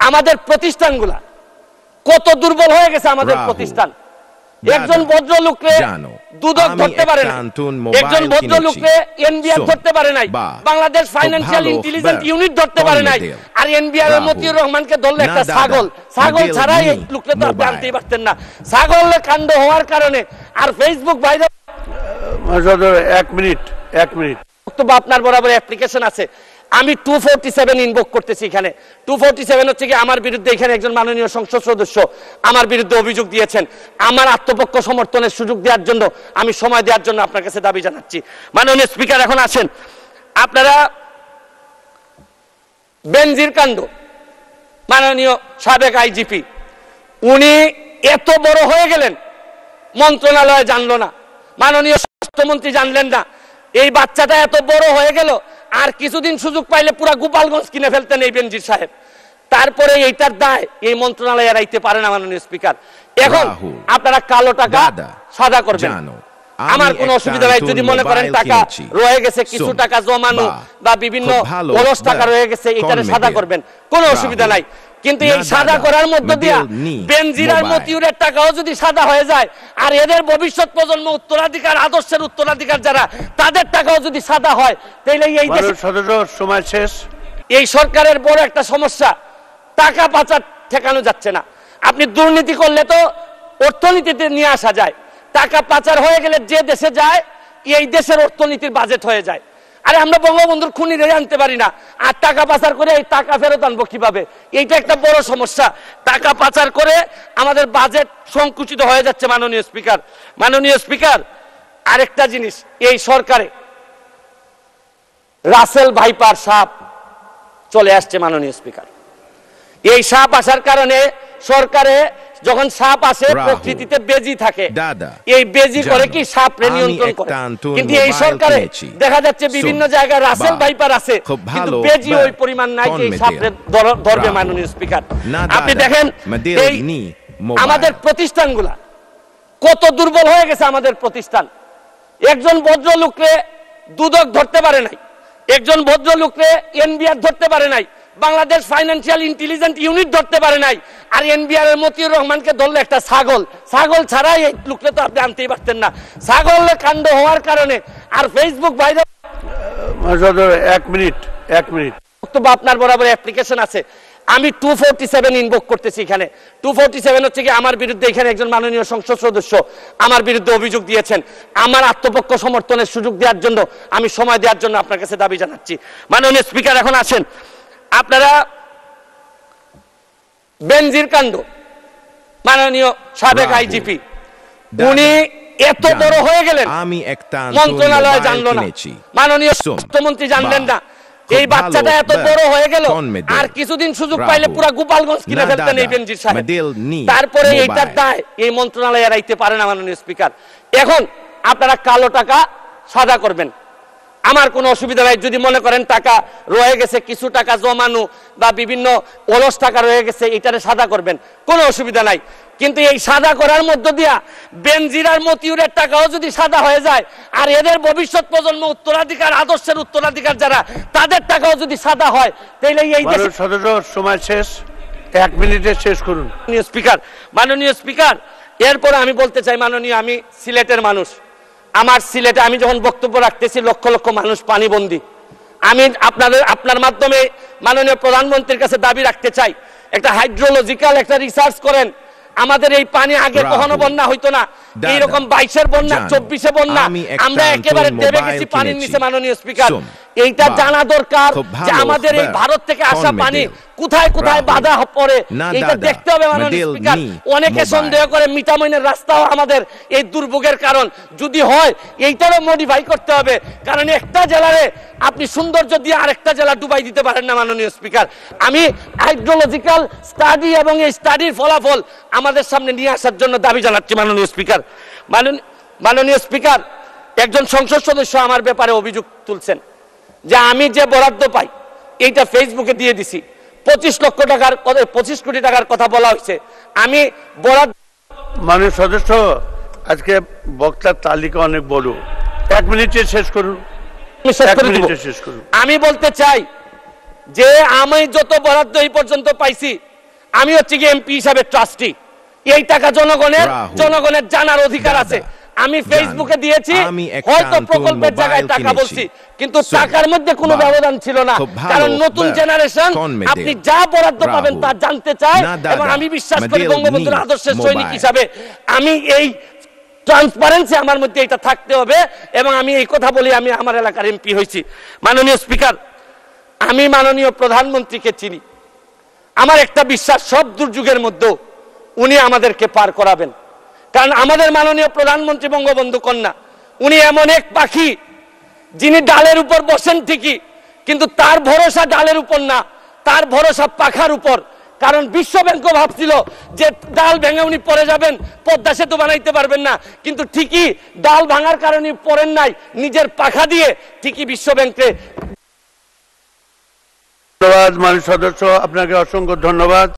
আমাদের প্রতিষ্ঠানগুলা কত দুর্বল হয়ে গেছে আমাদের প্রতিষ্ঠান। একজন ভদ্রলোককে দুদক ধরতে পারে না, একজন ভদ্রলোককে এনবিআর ধরতে পারে নাই, বাংলাদেশ ফাইন্যান্সিয়াল ইন্টেলিজেন্স ইউনিট ধরতে পারে নাই। আর এনবিআর এর মতিউর রহমানকে ধরলে একটা ছাগল, ছাগল ছাড়া এই লোককে তো আপনি আনতেই পারতেন না। ছাগল কাণ্ড হওয়ার কারণে আর ফেসবুক ভাইরাল। 1 মিনিট বক্তব্য আপনার বরাবর অ্যাপ্লিকেশন আছে। আমি 247 ইনভোক করতেছি। এখানে 247 হচ্ছে কি আমার বিরুদ্ধে এখানে একজন মাননীয় সংসদ সদস্য আমার বিরুদ্ধে অভিযোগ দিয়েছেন। আমার আত্মপক্ষ সমর্থনের সুযোগ দেওয়ার জন্য, আমি সময় দেওয়ার জন্য আপনার কাছে দাবি জানাচ্ছি। মাননীয় স্পিকার এখন আসেন, আপনারা বেনজির কাণ্ড, মাননীয় সাবেক আইজিপি উনি এত বড় হয়ে গেলেন, মন্ত্রণালয় জানলো না, মাননীয় স্বাস্থ্যমন্ত্রী জানলেন না। এই বাচ্চাটা এত বড় হয়ে গেল, আর কিছুদিন সুযোগ পাইলে পুরা গোপালগঞ্জ কিনে ফেলতেন এই বেনজির সাহেব। তারপরে এইটার দায় এই মন্ত্রণালয় এড়াইতে পারে না মাননীয় স্পিকার। এখন আপনারা কালো টাকা সাদা করবেন, আমার কোনো অসুবিধা নাই। যদি মনে করেন টাকা রয়ে গেছে, কিছু টাকা জমানো বা বিভিন্ন অলস টাকা রয়ে গেছে, এটারে সাদা করবেন, কোনো অসুবিধা নাই। কিন্তু এই সাদা করার মধ্য দিয়ে বেনজির আর মতিউরের টাকাও যদি সাদা হয়ে যায়, আর এদের ভবিষ্যৎ প্রজন্ম উত্তরাধিকার, আদর্শের উত্তরাধিকার যারা, তাদের টাকাও যদি সাদা হয়, তাহলে এই সময় শেষ। এই সরকারের বড় একটা সমস্যা, টাকা পাচার ঠেকানো যাচ্ছে না। আপনি দুর্নীতি করলে তো অর্থনীতিতে নিয়ে আসা যায়, টাকা পাচার হয়ে গেলে যে দেশে যায় এই দেশের অর্থনীতির বাজেট হয়ে যায়। আরে আমরা বঙ্গবন্ধুর খুনিরে আনতে পারি না, আর টাকা পাচার করে এই টাকা ফেরত আনবো কিভাবে? এইটা একটা বড় সমস্যা। টাকা পাচার করে আমাদের বাজেট সংকুচিত হয়ে যাচ্ছে মাননীয় স্পিকার। মাননীয় স্পিকার, আরেকটা জিনিস, এই সরকারে রাসেল ভাইপার সাপ চলে আসছে মাননীয় স্পিকার। এই সাপ আসার কারণে সরকারে যখন সাপ আসে প্রকৃতিতে বেজি থাকে, এই বেজি করে কি সাপরে নিয়ন্ত্রণ করে। কিন্তু এই সরকারে দেখা যাচ্ছে বিভিন্ন জায়গায় রাসেল ভাইপার আছে, কিন্তু বেজি ওই পরিমাণ নাই যে সাপরে ধরবে মাননীয় স্পিকার। আপনি দেখেন এই আমাদের প্রতিষ্ঠানগুলা কত দুর্বল হয়ে গেছে আমাদের প্রতিষ্ঠান। একজন ভদ্রলোককে দুদক ধরতে পারে নাই, একজন ভদ্রলোককে এনবিআর ধরতে পারে নাই, বাংলাদেশ ফাইন্যান্সিয়াল ইন্টেলিজেন্স ইউনিট ধরতে পারে নাই। আর এনবিআর এর মতিউর রহমানকে ধরলে একটা ছাগল, ছাগল ছাড়া এই লোককে তো আপনি আনতেই পারতেন না। ছাগল কাণ্ড হওয়ার কারণে আর ফেসবুক ভাইরাল। 1 মিনিট বক্তব্য আপনার বরাবর অ্যাপ্লিকেশন আছে। আমি 247 ইনভোক করতেছি। এখানে 247 হচ্ছে কি আমার বিরুদ্ধে এখানে একজন মাননীয় সংসদ সদস্য আমার বিরুদ্ধে অভিযোগ দিয়েছেন। আমার আত্মপক্ষ সমর্থনের সুযোগ দেওয়ার জন্য, আমি সময় দেওয়ার জন্য আপনার কাছে দাবি জানাচ্ছি। মাননীয় স্পিকার এখন আসেন, আপনারা বেনজির কাণ্ড, মাননীয় সাবেক আইজিপি উনি এত বড় হয়ে গেলেন, মন্ত্রণালয় জানলো না, মাননীয় স্বাস্থ্যমন্ত্রী জানলেন না। এই বাচ্চাটা এত বড় হয়ে গেল, আর কিছুদিন সুযোগ পাইলে পুরা গোপালগঞ্জ কিনে ফেলতেন এই বেনজির সাহেব। তারপরে এইটার দায় এই মন্ত্রণালয় এড়াইতে পারে না মাননীয় স্পিকার। এখন আপনারা কালো টাকা সাদা করবেন, আমার কোনো অসুবিধা নাই। যদি মনে করেন টাকা রয়ে গেছে, কিছু টাকা জমানো বা বিভিন্ন অলস টাকা রয়ে গেছে, এটারে সাদা করবেন, কোনো অসুবিধা নাই। কিন্তু এই সাদা করার মধ্য দিয়া বেনজির আর মতিউরের টাকাও যদি সাদা হয়ে যায়, আর এদের ভবিষ্যৎ প্রজন্ম উত্তরাধিকার, আদর্শের উত্তরাধিকার যারা, তাদের টাকাও যদি সাদা হয়, তাহলে এই সময় শেষ। 1 মিনিটে শেষ করুন স্পিকার। মাননীয় স্পিকার, এরপর আমি বলতে চাই, মাননীয়, আমি সিলেটের মানুষ। আমার সিলেটে আমি যখন বক্তব্য রাখতেছি লক্ষ লক্ষ মানুষ পানিবন্দী। আমি আপনার মাধ্যমে মাননীয় প্রধানমন্ত্রীর কাছে দাবি রাখতে চাই, একটা হাইড্রোলজিক্যাল একটা রিসার্চ করেন। আমাদের এই পানি আগে কখনো বন্যা হইতো না, এইরকম 22-এর বন্যা, 24-এ বন্যা, আমরা একেবারে দেবে গেছি পানির নিচে। মাননীয় স্পিকার, এইটা জানা দরকার যে আমাদের এই ভারত থেকে আসা পানি কোথায় কোথায় বাধা পড়ে, এটা দেখতে হবে মাননীয় স্পিকার। অনেকে সন্দেহ করে মিঠামইনের রাস্তাও আমাদের এই দুর্ভোগের কারণ। যদি হয় এইটারও মডিফাই করতে হবে, কারণ একটা জেলারে আপনি সৌন্দর্য দিয়ে আরেকটা জেলা ডুবাই দিতে পারেন না মাননীয় স্পিকার। আমি হাইড্রোলজিক্যাল স্টাডি এবং এই স্টাডির ফলাফল আমাদের সামনে নিয়ে আসার জন্য দাবি জানাচ্ছি মাননীয় স্পিকার। মাননীয় স্পিকার, একজন সংসদ সদস্য আমার ব্যাপারে অভিযোগ তুলছেন যে আমি যে বরাদ্দ পাই এইটা ফেসবুকে দিয়ে দিছি। 25 লক্ষ টাকার 25 কোটি টাকার কথা বলা হয়েছে। আমি বরাদ্দ, মাননীয় সদস্য, আজকে বক্তার তালিকা অনেক বড়, 1 মিনিটে শেষ করুন। আমি বলতে চাই যে আমি যত বরাদ্দ এই পর্যন্ত পাইছি আমি হচ্ছে কি এমপি হিসাবে ট্রাস্টি, এই টাকা জনগণের, রাহুল, জনগণের জানার অধিকার আছে। আমি ফেসবুকে দিয়েছি, আমি একটা হয়তো নতুন প্রকল্পের মোবাইল জায়গায় টাকা কিনেছি। বলছি, কিন্তু So, টাকার মধ্যে কোনো বাহ, ব্যবধান ছিল না, খুব ভালো, কারণ নতুন বাহ, জেনারেশন कौन में আপনি दे? যা বরাদ্দ পাবেন রাহুল, তা জানতে চায়। না দাদা, এবং আমি বিশ্বাস করি Madel বঙ্গবন্ধুর needs আদর্শের সৈনিক mobile। হিসাবে আমি এই ট্রান্সপারেন্সি আমার মধ্যে এটা থাকতে হবে, এবং আমি এই কথা বলি আমি আমার এলাকার এমপি হয়েছি। মাননীয় স্পিকার, আমি মাননীয় প্রধানমন্ত্রীকে চিনি। আমার একটা বিশ্বাস, সব দুর্যোগের মধ্যে উনি আমাদেরকে পার করাবেন, কারণ আমাদের মাননীয় প্রধানমন্ত্রী বঙ্গবন্ধু কন্যা, উনি এমন এক পাখি যিনি ডালের উপর বসেন ঠিকই, কিন্তু তার ভরসা ডালের উপর না, তার ভরসা পাখার উপর। কারণ বিশ্ব ব্যাংকও ভাবছিল যে ডাল ভেঙে উনি পড়ে যাবেন, পদ্মা সেতু বানাইতে পারবেন না, কিন্তু ঠিকই ডাল ভাঙার কারণে পড়েন নাই, নিজের পাখা দিয়ে ঠিকই বিশ্ব ব্যাংকে। ধন্যবাদ মাননীয় সদস্য, আপনাকে অসংখ্য ধন্যবাদ।